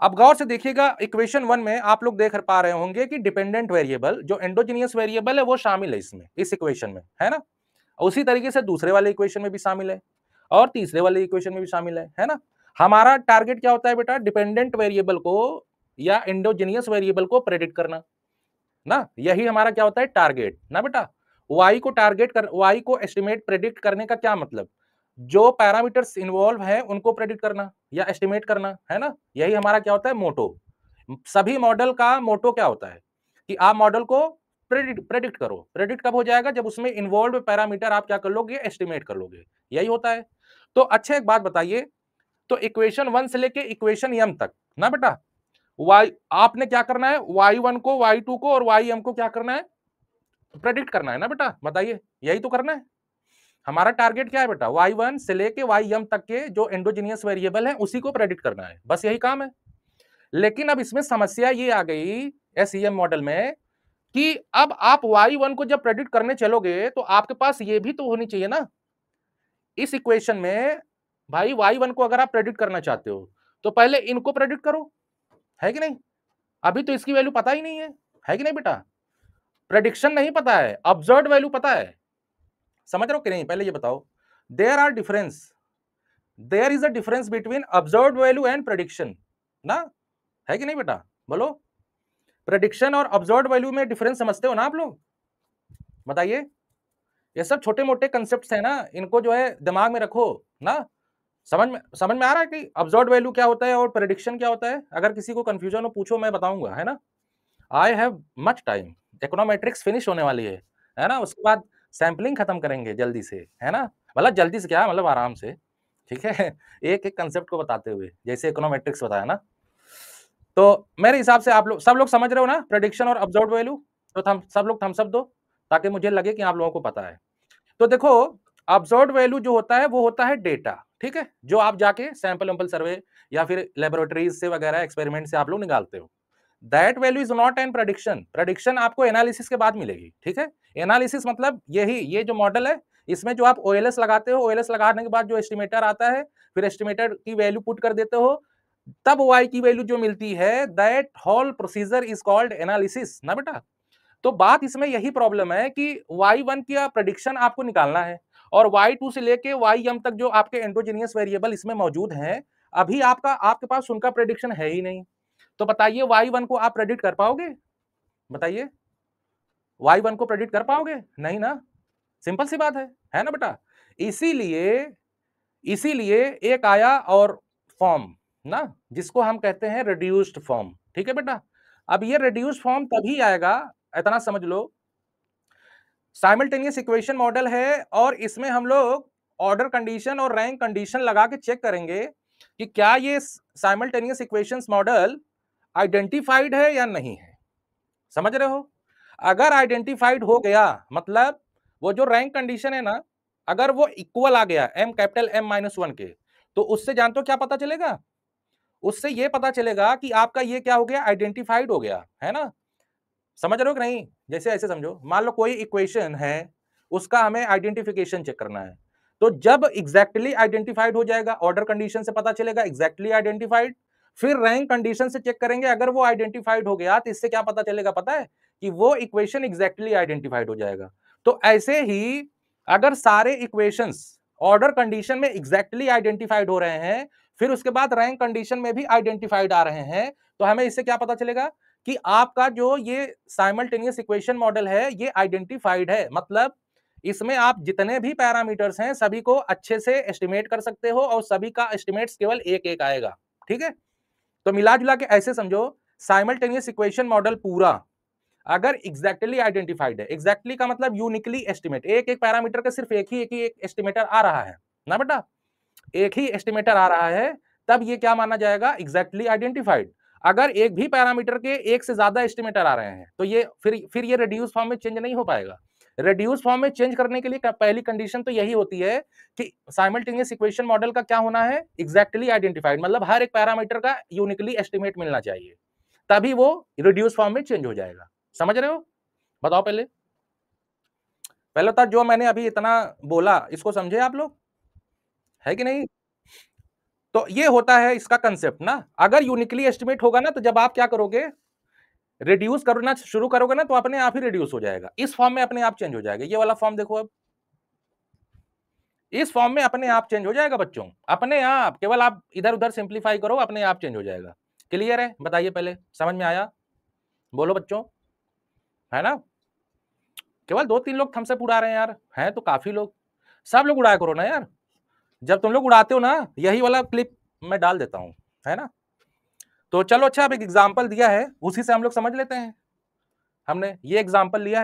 अब गौर से देखिएगा, इक्वेशन 1 में आप लोग देख पा रहे होंगे कि डिपेंडेंट वेरिएबल जो एंडोजीनियस वेरिएबल है वो शामिल है इसमें, इस इक्वेशन में, है ना? उसी तरीके से दूसरे वाले इक्वेशन में भी शामिल है और तीसरे वाले इक्वेशन में भी शामिल है ना? हमारा टारगेट क्या होता है बेटा? डिपेंडेंट वेरिएबल को या एंडोजीनियस वेरिएबल को प्रेडिक्ट करना, ना? यही हमारा क्या होता है? टारगेट, ना बेटा? y को एस्टिमेट प्रेडिक्ट करने का क्या मतलब? जो पैरामीटर्स इन्वॉल्व हैं उनको प्रेडिक्ट करना या एस्टिमेट करना, है ना? यही हमारा क्या होता है? मोटो। सभी मॉडल का मोटो क्या होता है कि आप मॉडल को प्रेडिक्ट प्रेडिक्ट करो। प्रेडिक्ट कब हो जाएगा? जब उसमें इन्वॉल्व पैरामीटर आप क्या कर लोगे? एस्टिमेट कर लोगे। यही होता है। तो अच्छा एक बात बताइए, तो इक्वेशन 1 से लेके इक्वेशन m तक, ना बेटा, y आपने क्या करना है? y1 को, y2 को और ym को क्या करना है? प्रेडिक्ट करना है ना बेटा? बताइए, यही तो करना है। हमारा टारगेट क्या है बेटा? y1 से लेके ym तक के जो एंडोजीनियस वेरिएबल है उसी को प्रेडिक्ट करना है, बस यही काम है। लेकिन अब इसमें समस्या ये आ गई एसईएम मॉडल में कि अब आप y1 को जब प्रेडिक्ट करने चलोगे तो आपके पास ये भी तो होनी चाहिए ना, इस इक्वेशन में भाई y1 को अगर आप प्रेडिक्ट करना चाहते हो तो पहले इनको प्रेडिक्ट करो, है कि नहीं? अभी तो इसकी वैल्यू पता ही नहीं है कि नहीं बेटा? प्रेडिक्शन नहीं पता है, ऑब्जर्व्ड वैल्यू पता है। समझ रहे हो कि नहीं? पहले ये बताओ, there are difference, there is a difference between observed value and prediction, ना? है कि नहीं बेटा? बोलो, प्रेडिक्शन और ऑब्जर्व्ड वैल्यू में डिफरेंस समझते हो ना आप लोग? बताइए। ये सब छोटे मोटे कंसेप्ट है ना, इनको जो है दिमाग में रखो ना। समझ में आ रहा है कि ऑब्जर्व्ड वैल्यू क्या होता है और प्रेडिक्शन क्या होता है? अगर किसी को कंफ्यूजन हो पूछो, मैं बताऊंगा, है ना? I have much time, econometrics finish होने वाली है ना? उसके बाद सैंपलिंग खत्म करेंगे जल्दी से, है ना? मतलब जल्दी से क्या, मतलब आराम से, ठीक है? एक एक कंसेप्ट को बताते हुए, जैसे इकोनोमेट्रिक्स बताया ना। तो मेरे हिसाब से आप लोग सब लोग समझ रहे हो ना प्रेडिक्शन और ऑब्जर्व्ड वैल्यू? तो सब लोग थम्स अप दो ताकि मुझे लगे कि आप लोगों को पता है। तो देखो, ऑब्जर्व्ड वैल्यू जो होता है वो होता है डेटा, ठीक है? जो आप जाके सैंपल वैंपल सर्वे या फिर लेबोरेटरीज से वगैरह एक्सपेरिमेंट से आप लोग निकालते हो। That value is not an prediction, prediction आपको एनालिसिस के बाद मिलेगी, ठीक है? एनालिसिस मतलब यही, ये जो मॉडल है इसमें जो आप ओएलएस लगाते हो, ओएलएस लगाने के बाद जो एस्टिमेटर आता है, फिर एस्टिमेटर की वैल्यू पुट कर देते हो, तब वाई की वैल्यू जो मिलती है, that whole procedure is called analysis, ना बेटा? तो बात इसमें यही प्रॉब्लम है कि y1 का प्रेडिक्शन आपको निकालना है और y2 से लेके ym तक जो आपके एंडोजीनियस वेरिएबल इसमें मौजूद हैं, अभी आपके पास उनका प्रेडिक्शन है ही नहीं। तो बताइए y1 को आप प्रेडिक्ट कर पाओगे? बताइए, y1 को प्रेडिक्ट कर पाओगे? नहीं ना। सिंपल सी बात है ना बेटा? इसीलिए इसीलिए एक आया और फॉर्म, ना, जिसको हम कहते हैं रिड्यूस्ड फॉर्म, ठीक है बेटा? अब ये रिड्यूस्ड फॉर्म तभी आएगा, इतना समझ लो, साइमल्टेनियस इक्वेशन मॉडल है और इसमें हम लोग ऑर्डर कंडीशन और रैंक कंडीशन लगा के चेक करेंगे कि क्या ये साइमल्टेनियस इक्वेशंस मॉडल आइडेंटिफाइड है या नहीं है। समझ रहे हो? अगर आइडेंटिफाइड हो गया मतलब वो जो रैंक कंडीशन है ना, अगर वो इक्वल आ गया M capital M minus one के, तो उससे जानते हो क्या पता चलेगा? उससे ये पता चलेगा कि आपका ये क्या हो गया? आइडेंटिफाइड हो गया, है ना? समझ रहे हो कि नहीं? जैसे ऐसे समझो, मान लो कोई इक्वेशन है, उसका हमें आइडेंटिफिकेशन चेक करना है। तो जब एग्जैक्टली आइडेंटिफाइड हो जाएगा, ऑर्डर कंडीशन से पता चलेगा एग्जैक्टली आइडेंटिफाइड, फिर रैंक कंडीशन से चेक करेंगे, अगर वो आइडेंटिफाइड हो गया तो इससे क्या पता चलेगा पता है? कि वो इक्वेशन एग्जैक्टली आइडेंटिफाइड हो जाएगा। तो ऐसे ही अगर सारे इक्वेशंस ऑर्डर कंडीशन में एग्जैक्टली आइडेंटिफाइड हो रहे हैं, फिर उसके बाद रैंक कंडीशन में भी आइडेंटिफाइड आ रहे हैं, तो हमें इससे क्या पता चलेगा? कि आपका जो ये साइमल्टेनियस इक्वेशन मॉडल है ये आइडेंटिफाइड है, मतलब इसमें आप जितने भी पैरामीटर्स हैं सभी को अच्छे से एस्टिमेट कर सकते हो और सभी का एस्टिमेट्स केवल एक एक आएगा, ठीक है? तो मिला जुला के ऐसे समझो, साइमल्टेनियस इक्वेशन मॉडल पूरा अगर एग्जैक्टली आइडेंटिफाइड है, एग्जैक्टली का मतलब यूनिकली एस्टिमेट, एक एक पैरामीटर का सिर्फ एक एस्टिमेटर आ रहा है ना बेटा, एक ही एस्टिमेटर आ रहा है, तब ये क्या माना जाएगा? Exactly identified. अगर एक भी पैरामीटर के एक से ज्यादा एस्टिमेटर आ रहे हैं तो ये फिर ये रिड्यूस फॉर्म में चेंज नहीं हो पाएगा। रिड्यूस फॉर्म में चेंज करने के लिए पहली कंडीशन तो यही होती है कि साइमल्टेनियस इक्वेशन मॉडल का क्या होना है? एग्जैक्टली आइडेंटिफाइड, मतलब हर एक पैरामीटर का यूनिकली एस्टिमेट मिलना चाहिए, तभी वो रिड्यूस फॉर्म में चेंज हो जाएगा। समझ रहे हो? बताओ पहले, पहले तो जो मैंने अभी इतना बोला इसको समझे आप लोग, है कि नहीं? तो ये होता है इसका कंसेप्ट ना। अगर यूनिकली एस्टिमेट होगा ना, तो जब आप क्या करोगे, रिड्यूस करना शुरू करोगे ना, तो अपने आप ही रिड्यूस हो जाएगा, इस फॉर्म में अपने आप चेंज हो जाएगा। ये वाला फॉर्म देखो, अब इस फॉर्म में अपने आप चेंज हो जाएगा बच्चों, अपने आप, केवल आप इधर उधर सिंप्लीफाई करो, अपने आप चेंज हो जाएगा। क्लियर है? बताइए, पहले समझ में आया? बोलो बच्चों, है ना? केवल 2-3 लोग थम्स अप उड़ा रहे हैं यार, हैं तो काफी लोग, सब लोग उड़ाया करो ना यार। जब तुम लोग उड़ाते हो ना, यही वाला क्लिप मैं डाल देता हूं, है ना? तो चलो, अच्छा, अब एक एग्जांपल दिया है, उसी से हम लोग समझ लेते हैं। हमने ये एग्जांपल लिया है।